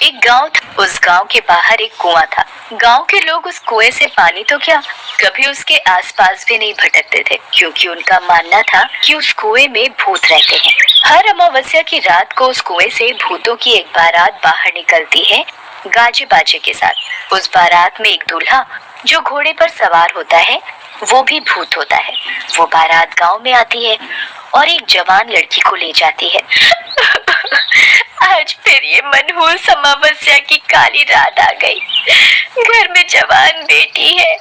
एक गांव था। उस गांव के बाहर एक कुआं था। गांव के लोग उस कुएं से पानी तो क्या, कभी उसके आसपास भी नहीं भटकते थे, क्योंकि उनका मानना था कि उस कुएं में भूत रहते हैं। हर अमावस्या की रात को उस कुएं से भूतों की एक बारात बाहर निकलती है, गाजे बाजे के साथ। उस बारात में एक दूल्हा जो घोड़े पर सवार होता है, वो भी भूत होता है। वो बारात गांव में आती है और एक जवान लड़की को ले जाती है। आज फिर ये मनहूस अमावस्या की काली रात आ गई। घर में जवान बेटी है,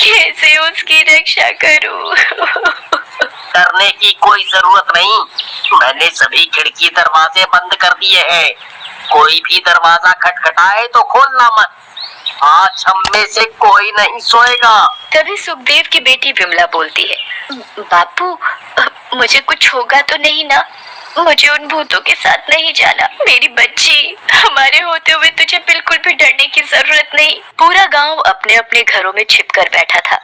कैसे उसकी रक्षा करूं? करने की कोई जरूरत नहीं, मैंने सभी खिड़की दरवाजे बंद कर दिए हैं। कोई भी दरवाजा खटखटाए तो खोलना मत। आज हम में से कोई नहीं सोएगा। तभी सुखदेव की बेटी विमला बोलती है, बापू, मुझे कुछ होगा तो नहीं ना? मुझे उन भूतों के साथ नहीं जाना। मेरी बच्ची, हमारे होते हुए तुझे बिल्कुल भी डरने की जरूरत नहीं। पूरा गांव अपने अपने घरों में छिपकर बैठा था।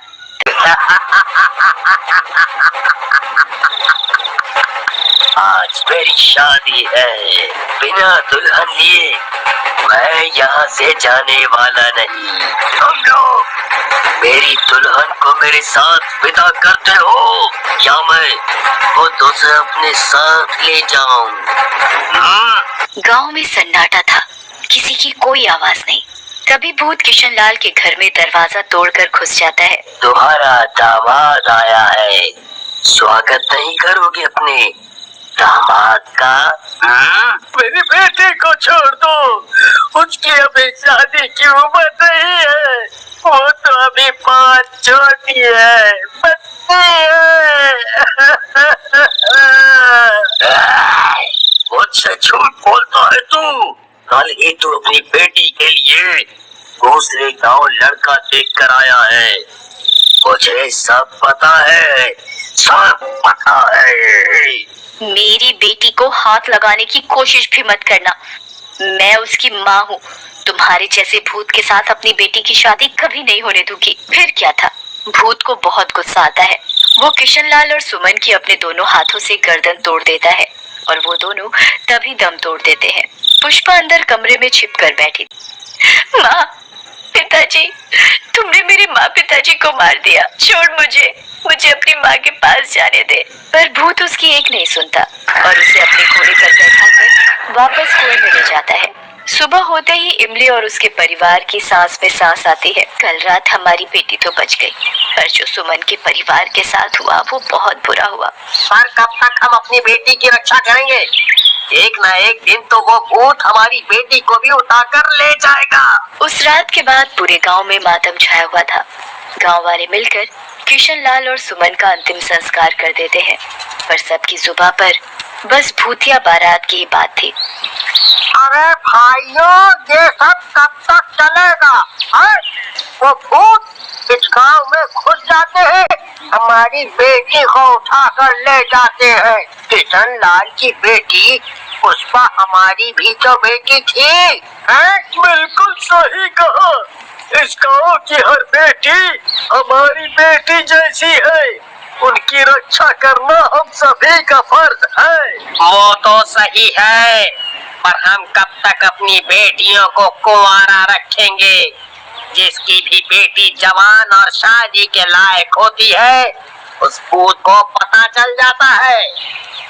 आज मेरी शादी है, बिना दुल्हन लिए मैं यहाँ से जाने वाला नहीं। तुम लोग मेरी दुल्हन को मेरे साथ विदा करते हो या मैं खुद उसे अपने साथ ले जाऊं? गांव में सन्नाटा था, किसी की कोई आवाज नहीं। तभी भूत किशन लाल के घर में दरवाजा तोड़कर घुस जाता है। तुम्हारा दामाद आया है, स्वागत नहीं करोगे अपने दामाद का? मेरी बेटी को छोड़ दो, उसकी अभी शादी की उम्र नहीं है। वो तो अभी 5 छोटी है, बच्ची है। मुझसे झूठ बोलता है तू। कल ही तू अपनी बेटी के लिए दूसरे गांव लड़का देख कर आया है। मुझे सब पता है, सब पता है। मेरी बेटी को हाथ लगाने की कोशिश भी मत करना। मैं उसकी माँ हूँ। तुम्हारे जैसे भूत के साथ अपनी बेटी की शादी कभी नहीं होने दूंगी। फिर क्या था, भूत को बहुत गुस्सा आता है। वो किशन लाल और सुमन की अपने दोनों हाथों से गर्दन तोड़ देता है और वो दोनों तभी दम तोड़ देते हैं। पुष्पा अंदर कमरे में छिपकर बैठी। माँ, पिताजी, तुमने मेरी माँ पिताजी को मार दिया। छोड़ मुझे अपनी माँ के पास जाने दे। पर भूत उसकी एक नहीं सुनता और उसे अपने घोड़े पर बैठाकर वापस कुएं में ले जाता है। सुबह होते ही इमली और उसके परिवार की सांस में सांस आती है। कल रात हमारी बेटी तो बच गई, पर जो सुमन के परिवार के साथ हुआ वो बहुत बुरा हुआ। पर कब तक हम अपनी बेटी की रक्षा करेंगे? एक ना एक दिन तो वो भूत हमारी बेटी को भी उठाकर ले जाएगा। उस रात के बाद पूरे गांव में मातम छाया हुआ था। गांव वाले मिलकर किशन लाल और सुमन का अंतिम संस्कार कर देते हैं, पर सबकी जुबान पर बस भूतिया बारात की ही बात थी। अरे भाइयों, ये सब कब तक चलेगा? वो भूत इस गांव में घुस जाते हैं, हमारी बेटी को उठाकर ले जाते हैं। किशन लाल की बेटी पुष्पा हमारी भी तो बेटी थी। बिल्कुल सही कहा। इस गांव की हर बेटी हमारी बेटी जैसी है। उनकी रक्षा करना हम सभी का फर्ज है। वो तो सही है, पर हम कब तक अपनी बेटियों को कुंवारा रखेंगे? जिसकी भी बेटी जवान और शादी के लायक होती है, उस भूत को पता चल जाता है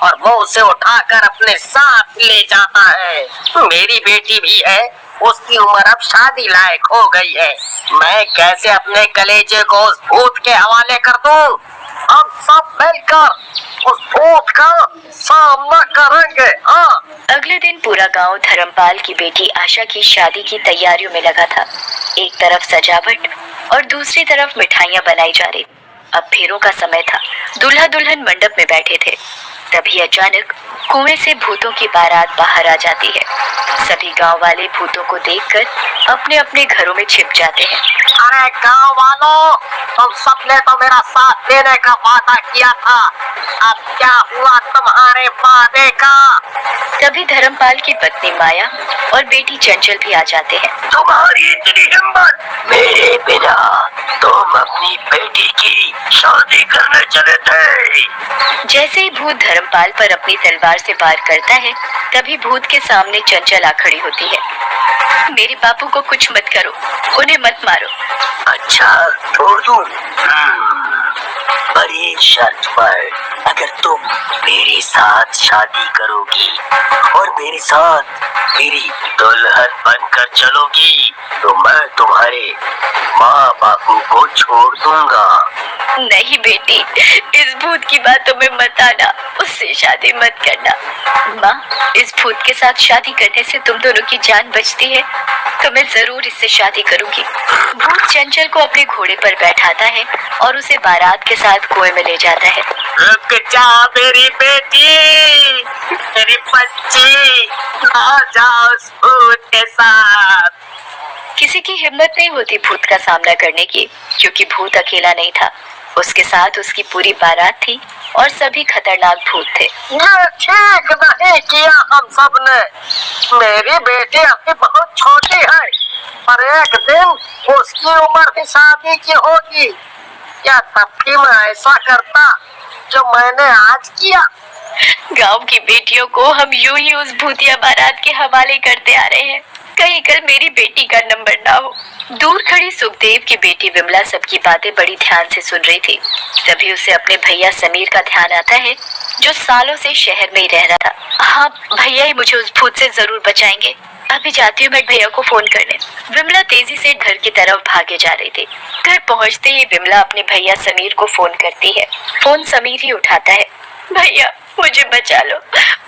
और वो उसे उठाकर अपने साथ ले जाता है। मेरी बेटी भी है, उसकी उम्र अब शादी लायक हो गई है। मैं कैसे अपने कलेजे को उस भूत के हवाले कर दूं? हम सब मिलकर उस भूत का सामना करेंगे। अगले दिन पूरा गांव धर्मपाल की बेटी आशा की शादी की तैयारियों में लगा था। एक तरफ सजावट और दूसरी तरफ मिठाइयाँ बनाई जा रही। अब फेरों का समय था। दूल्हा दुल्हन मंडप में बैठे थे। तभी अचानक कुएं से भूतों की बारात बाहर आ जाती है। सभी गांव वाले भूतों को देखकर अपने अपने घरों में छिप जाते हैं। अरे गांव वालों, तुम सबने तो मेरा साथ देने का वादा किया था। अब क्या हुआ तुम्हारे वादे का? तभी धर्मपाल की पत्नी माया और बेटी चंचल भी आ जाते हैं। तुम्हारी इतनी हिम्मत, मेरे बिना तुम अपनी बेटी की शादी करने चले थे? जैसे ही भूत धर्मपाल पर अपनी तलवार से वार करता है, तभी भूत के सामने चंचल आ खड़ी होती है। मेरे बापू को कुछ मत करो, उन्हें मत मारो। अच्छा छोड़ दूं? पर एक शर्त पर, अगर तुम मेरे साथ शादी करोगी और मेरे साथ मेरी दुल्हन बनकर चलोगी तो मैं तुम्हारे माँ बापू को छोड़ दूंगा। नहीं बेटी, इस भूत की बातों में मत आना, उससे शादी मत करना। माँ, इस भूत के साथ शादी करने से तुम दोनों की जान बचती है तो मैं जरूर इससे शादी करूंगी। भूत चंचल को अपने घोड़े पर बैठाता है और उसे बारात के साथ कुएं में ले जाता है। रुक जा मेरी बेटी, मेरी बच्ची, आ जाओ उस भूत के साथ। किसी की हिम्मत नहीं होती भूत का सामना करने की, क्योंकि भूत अकेला नहीं था, उसके साथ उसकी पूरी बारात थी और सभी खतरनाक भूत थे। ये ठीक नहीं किया हम सब ने। मेरी बेटी अभी बहुत छोटी है, पर एक दिन उसकी उम्र भी शादी की होगी। क्या तब भी मैं ऐसा करता जो मैंने आज किया? गांव की बेटियों को हम यूं ही उस भूतिया बारात के हवाले करते आ रहे हैं, कहीं कल मेरी बेटी का नंबर ना हो। दूर खड़ी सुखदेव की बेटी विमला सबकी बातें बड़ी ध्यान से सुन रही थी। तभी उसे अपने भैया समीर का ध्यान आता है, जो सालों से शहर में ही रह रहा था। हाँ, भैया ही मुझे उस भूत से जरूर बचाएंगे। अभी जाती हूँ मैं भैया को फोन करने। विमला तेजी से घर की तरफ भागे जा रही थी। घर पहुँचते ही विमला अपने भैया समीर को फोन करती है। फोन समीर ही उठाता है। भैया, मुझे बचा लो,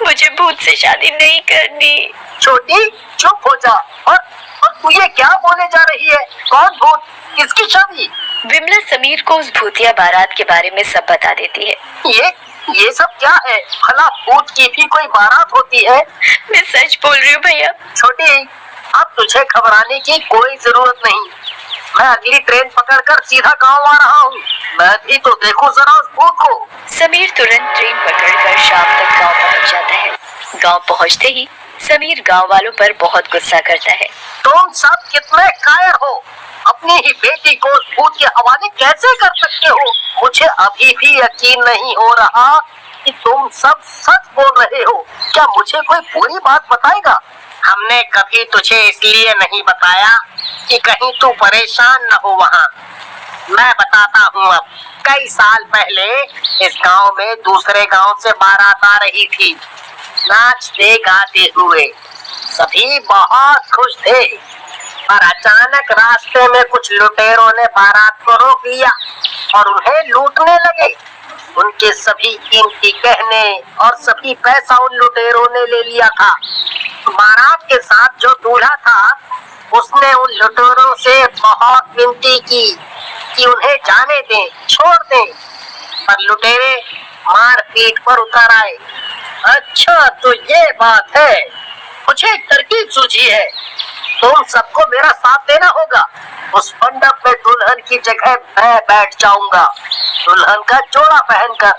मुझे भूत से शादी नहीं करनी। छोटी, चुप हो जा। और तू ये क्या बोले जा रही है? कौन भूत? किसकी शादी? विमला समीर को उस भूतिया बारात के बारे में सब बता देती है। ये सब क्या है? भला भूत की भी कोई बारात होती है? मैं सच बोल रही हूँ भैया। छोटी, अब तुझे घबराने की कोई जरूरत नहीं। मैं अगली ट्रेन पकड़कर सीधा गांव आ रहा हूँ। मैं भी तो देखूं जरा उस भूत को। समीर तुरंत ट्रेन पकड़कर शाम तक गांव पहुंच जाता है। गांव पहुंचते ही समीर गांव वालों पर बहुत गुस्सा करता है। तुम सब कितने कायर हो? अपनी ही बेटी को उस भूत के हवाले कैसे कर सकते हो? मुझे अभी भी यकीन नहीं हो रहा कि तुम सब सच बोल रहे हो। क्या मुझे कोई पूरी बात बताएगा? हमने कभी तुझे इसलिए नहीं बताया कि कहीं तू परेशान न हो वहाँ। मैं बताता हूँ अब। कई साल पहले इस गांव में दूसरे गांव से बारात आ रही थी, नाचते गाते हुए। सभी बहुत खुश थे, पर अचानक रास्ते में कुछ लुटेरों ने बारात को रोक लिया और उन्हें लूटने लगे। उनके सभी कीमती गहने और सभी पैसा उन लुटेरों ने ले लिया था। बारात के साथ जो दूल्हा था, उसने उन लुटेरों से बहुत विनती की कि उन्हें जाने दें, छोड़ दें, पर लुटेरे मार पीट पर उतर आए। अच्छा, तो ये बात है। मुझे एक तरकीब सूझी है। तुम सबको मेरा साथ देना होगा। उस मंडप में दुल्हन की जगह मैं बैठ जाऊंगा, दुल्हन का जोड़ा पहनकर।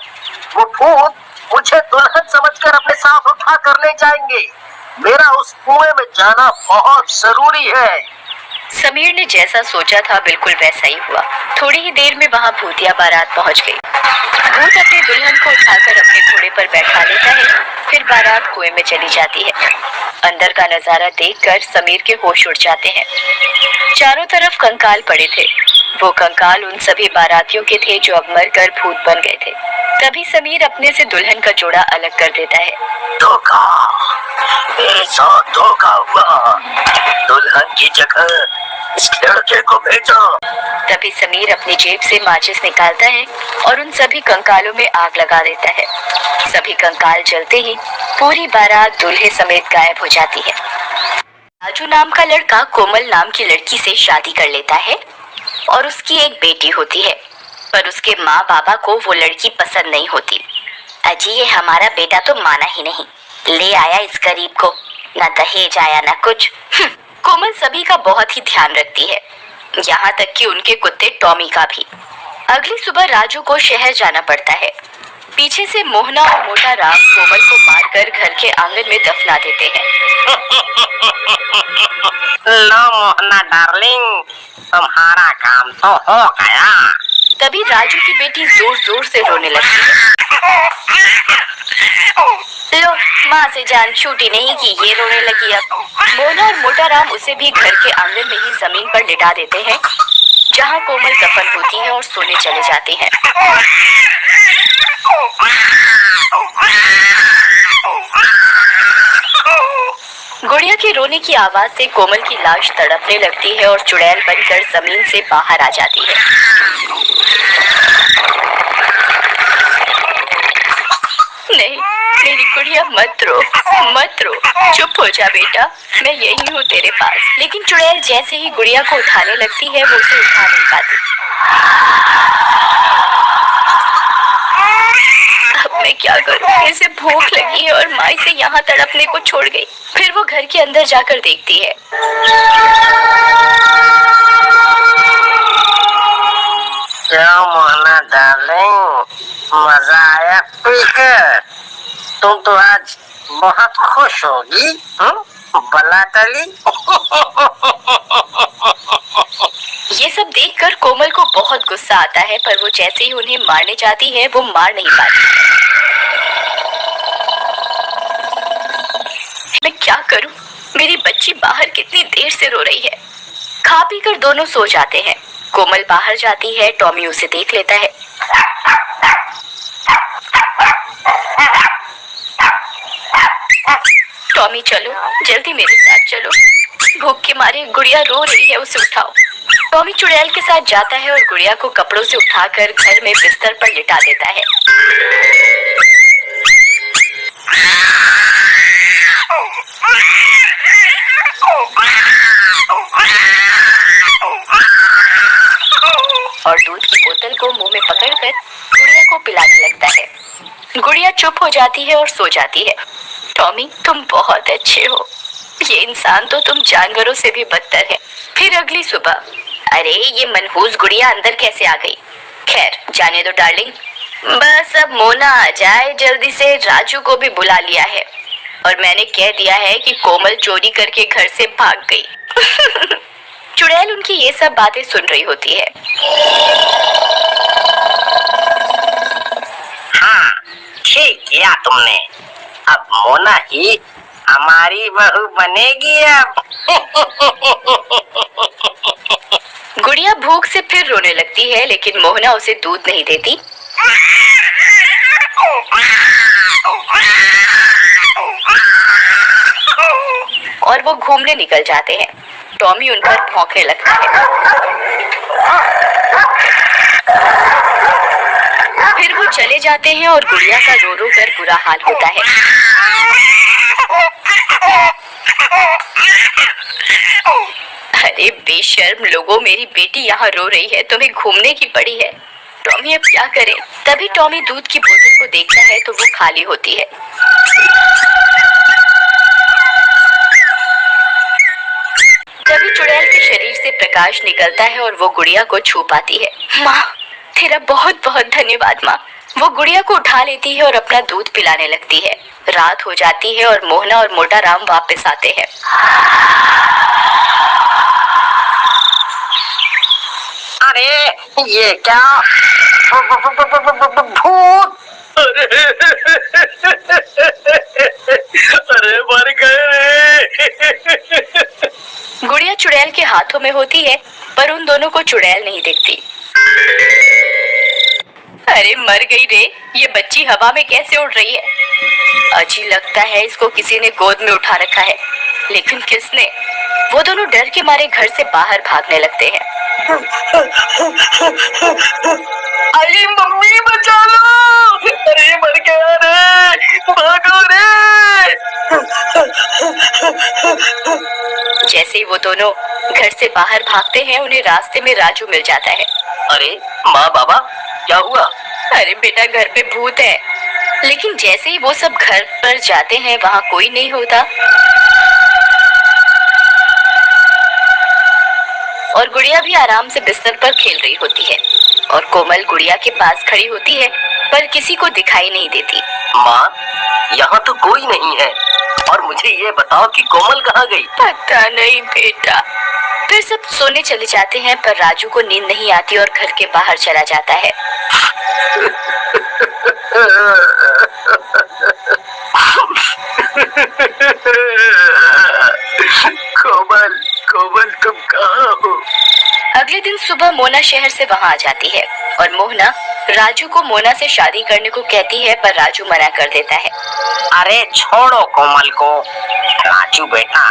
वो भूत मुझे दुल्हन समझकर अपने साथ उठा कर ले जाएंगे। मेरा उस कुएं में जाना बहुत जरूरी है। समीर ने जैसा सोचा था बिल्कुल वैसा ही हुआ। थोड़ी ही देर में वहाँ भूतिया बारात पहुँच गई। भूत अपनी दुल्हन को उठाकर अपने घोड़े पर बैठा लेता है, फिर बारात कुएं में चली जाती है। अंदर का नजारा देखकर समीर के होश उड़ जाते हैं। चारों तरफ कंकाल पड़े थे। वो कंकाल उन सभी बारातियों के थे जो अब मरकर भूत बन गए थे। तभी समीर अपने से दुल्हन का जोड़ा अलग कर देता है। धोखा, मेरे साथ धोखा हुआ। दुल्हन की जगह इस लड़के को भेजो। तभी समीर अपनी जेब से माचिस निकालता है और उन सभी कंकालों में आग लगा देता है। सभी कंकाल जलते ही पूरी बारात दूल्हे समेत गायब हो जाती है। राजू नाम का लड़का कोमल नाम की लड़की से शादी कर लेता है और उसकी एक बेटी होती है, पर उसके माँ बाबा को वो लड़की पसंद नहीं होती। अजी, ये हमारा बेटा तो माना ही नहीं, ले आया इस गरीब को, ना दहेज आया ना कुछ। कोमल सभी का बहुत ही ध्यान रखती है, यहाँ तक कि उनके कुत्ते टॉमी का भी। अगली सुबह राजू को शहर जाना पड़ता है। पीछे से मोहना और मोटा राम कोमल को मारकर घर के आंगन में दफना देते हैं। लो मोहना डार्लिंग, तुम्हारा काम तो हो गया। तभी राजू की बेटी जोर जोर से रोने लगती है। लो, माँ से जान छूटी नहीं की ये रोने लगी अब। मोना और मोटा राम उसे भी घर के आंगन में ही जमीन पर लिटा देते हैं, जहाँ कोमल दफन होती है और सोने चले जाते हैं। गुड़िया के रोने की आवाज से कोमल की लाश तड़पने लगती है और चुड़ैल बनकर जमीन से बाहर आ जाती है। नहीं, मेरी गुड़िया मत रो, मत रो, चुप हो जा बेटा, मैं यही हूँ तेरे पास। लेकिन चुड़ैल जैसे ही गुड़िया को उठाने लगती है वो उसे उठा नहीं पाती। अब मैं क्या करूँ? इसे भूख लगी है और माँ इसे यहाँ तड़पने को छोड़ गई। फिर वो घर के अंदर जाकर देखती है। क्या मोना डार्लिंग, मजा आया पीकर? तुम तो आज बहुत खुश होगी, बला टली। ये सब देखकर कोमल को बहुत गुस्सा आता है, पर वो जैसे ही उन्हें मारने जाती है वो मार नहीं पाती। मैं क्या करूं? मेरी बच्ची बाहर कितनी देर से रो रही है। खा पी कर दोनों सो जाते हैं। कोमल बाहर जाती है, टॉमी उसे देख लेता है। टॉमी चलो, जल्दी मेरे साथ चलो, भूख के मारे गुड़िया रो रही है, उसे उठाओ। टॉमी चुड़ैल के साथ जाता है और गुड़िया को कपड़ों से उठाकर घर में बिस्तर पर लिटा देता है। और दूध की बोतल को मुंह में पकड़कर गुड़िया को पिलाने लगता है। गुड़िया चुप हो जाती है और सो जाती है। टॉमी, तुम बहुत अच्छे हो। ये इंसान तो तुम जानवरों से भी बदतर है। फिर अगली सुबह, अरे ये मनहूस गुड़िया अंदर कैसे आ गई? खैर जाने दो डार्लिंग, बस अब मोना आ जाए जल्दी से। राजू को भी बुला लिया है और मैंने कह दिया है कि कोमल चोरी करके घर से भाग गई। चुड़ैल उनकी ये सब बातें सुन रही होती है। हाँ, ठीक किया तुमने। अब मोना ही हमारी बहू बनेगी अब। गुड़िया भूख से फिर रोने लगती है, लेकिन मोहना उसे दूध नहीं देती। और वो घूमने निकल जाते हैं। टॉमी उन पर भौंकने लगता है। फिर वो चले जाते हैं और गुड़िया का रो रो कर बुरा हाल होता है। अरे बेशर्म लोगों, मेरी बेटी यहाँ रो रही है, तुम्हें घूमने की पड़ी है। टॉमी अब क्या करे? तभी टॉमी दूध की बोतल को देखता है तो वो खाली होती है। तभी चुड़ैल के शरीर से प्रकाश निकलता है और वो गुड़िया को छू पाती है। माँ, तेरा बहुत बहुत धन्यवाद माँ। वो गुड़िया को उठा लेती है और अपना दूध पिलाने लगती है। रात हो जाती है और मोहना और मोटा राम वापस आते हैं। अरे ये क्या? भूत! अरे मर गए। गुड़िया चुड़ैल के हाथों में होती है, पर उन दोनों को चुड़ैल नहीं दिखती। अरे मर गई रे, ये बच्ची हवा में कैसे उड़ रही है? अजी लगता है इसको किसी ने गोद में उठा रखा है, लेकिन किसने? वो दोनों डर के मारे घर से बाहर भागने लगते हैं। अरे मम्मी बचा लो, अरे मर गया रे, भागो रे। जैसे ही वो दोनों घर से बाहर भागते हैं, उन्हें रास्ते में राजू मिल जाता है। अरे माँ बाबा, क्या हुआ? अरे बेटा, घर पे भूत है। लेकिन जैसे ही वो सब घर पर जाते हैं, वहाँ कोई नहीं होता और गुड़िया भी आराम से बिस्तर पर खेल रही होती है। और कोमल गुड़िया के पास खड़ी होती है, पर किसी को दिखाई नहीं देती। माँ, यहाँ तो कोई नहीं है, और मुझे ये बताओ कि कोमल कहाँ गई? पता नहीं बेटा। फिर सब सोने चले जाते हैं, पर राजू को नींद नहीं आती और घर के बाहर चला जाता है। कोमल तुम कहाँ हो? अगले दिन सुबह मोना शहर से वहाँ आ जाती है और मोहना राजू को मोना से शादी करने को कहती है, पर राजू मना कर देता है। अरे छोड़ो कोमल को। राजू बेटा,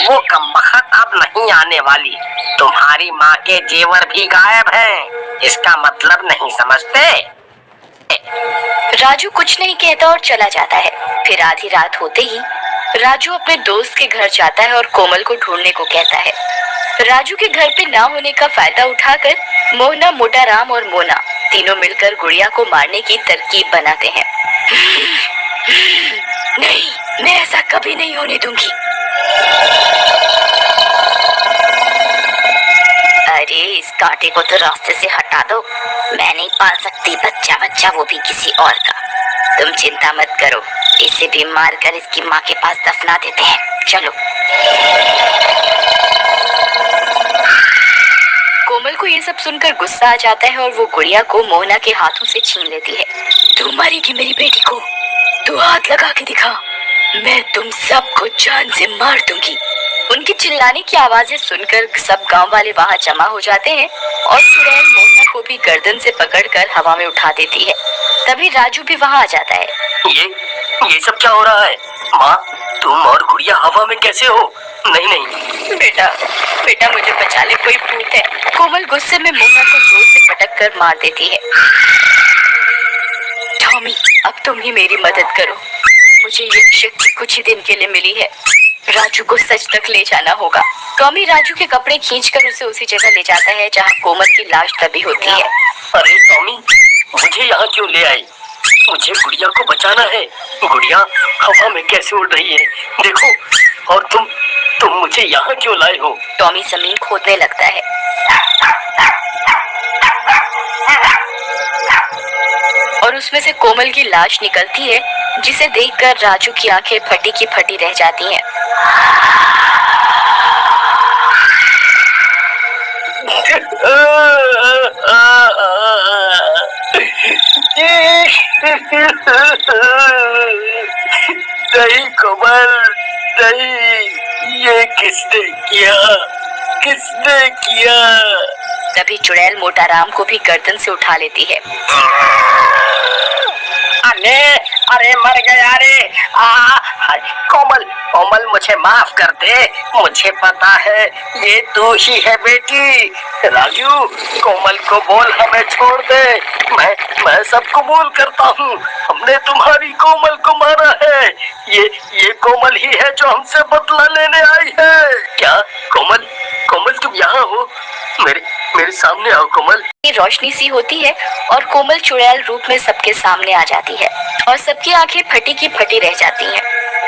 वो कमबख्त अब नहीं आने वाली। तुम्हारी माँ के जेवर भी गायब हैं। इसका मतलब नहीं समझते? राजू कुछ नहीं कहता और चला जाता है। फिर आधी रात होते ही राजू अपने दोस्त के घर जाता है और कोमल को ढूंढने को कहता है। राजू के घर पे ना होने का फायदा उठाकर मोहना, मोटा राम और मोना तीनों मिलकर गुड़िया को मारने की तरकीब बनाते हैं। नहीं, मैं ऐसा कभी नहीं होने दूंगी। अरे इस कांटे को तो रास्ते से हटा दो। मैं नहीं पाल सकती बच्चा, वो भी किसी और का। तुम चिंता मत करो, इसे भी मार कर इसकी माँ के पास दफना देते हैं। चलो। कोमल को ये सब सुनकर गुस्सा आ जाता है और वो गुड़िया को मोहना के हाथों से छीन लेती है। तू मारेगी मेरी बेटी को? तू हाथ लगा के दिखा, मैं तुम सबको जान से मार दूंगी। उनकी चिल्लाने की आवाजें सुनकर सब गांव वाले वहां जमा हो जाते हैं और चुड़ैल मोहना को भी गर्दन से पकड़कर हवा में उठा देती है। तभी राजू भी वहां आ जाता है। ये सब क्या हो रहा है? माँ, तुम और गुड़िया हवा में कैसे हो? नहीं, बेटा मुझे बचा ले, कोई भूत है। कोमल गुस्से में मोहना को जोर से पटक कर मार देती है। टॉमी, अब तुम ही मेरी मदद करो। मुझे ये शक्ति कुछ ही दिन के लिए मिली है। राजू को सच तक ले जाना होगा। टॉमी राजू के कपड़े खींचकर उसे उसी जगह ले जाता है जहाँ कोमल की लाश दबी होती है। अरे टॉमी, मुझे यहाँ क्यों ले आई? मुझे गुड़िया को बचाना है। गुड़िया हवा में कैसे उड़ रही है देखो। और तुम मुझे यहाँ क्यों लाए हो? टॉमी जमीन खोदने लगता है। और उसमें से कोमल की लाश निकलती है, जिसे देखकर राजू की आंखें फटी की फटी रह जाती हैं। नहीं कोमल, नहीं, ये किसने किया? तभी चुड़ैल मोटा राम को भी गर्दन से उठा लेती है। अरे मर गया रे। कोमल मुझे माफ कर दे। मुझे पता है ये तू ही है बेटी। राजू, कोमल को बोल हमें छोड़ दे। मैं सब कबूल करता हूँ। हमने तुम्हारी कोमल को मारा है। ये कोमल ही है जो हमसे बदला लेने आई है। क्या कोमल तुम यहाँ हो? मेरे सामने आओ कोमल। रोशनी सी होती है और कोमल चुड़ैल रूप में सबके सामने आ जाती है और सबकी आंखें फटी की फटी रह जाती हैं।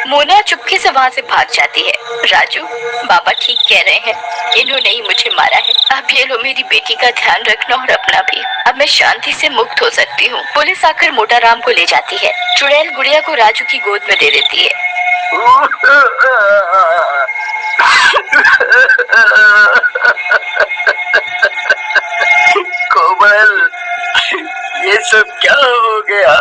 मोना चुपके से वहाँ से भाग जाती है। राजू, बाबा ठीक कह रहे हैं, इन्होंने ही मुझे मारा है। अब ये लो, मेरी बेटी का ध्यान रखना और अपना भी। अब मैं शांति से मुक्त हो सकती हूँ। पुलिस आकर मोटा राम को ले जाती है। चुड़ैल गुड़िया को राजू की गोद में दे देती है। कोमल, ये सब क्या हो गया?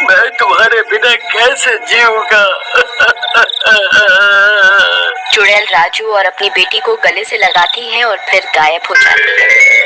मैं तुम्हारे बिना कैसे जीऊंगा? चुड़ैल राजू और अपनी बेटी को गले से लगाती है और फिर गायब हो जाती है।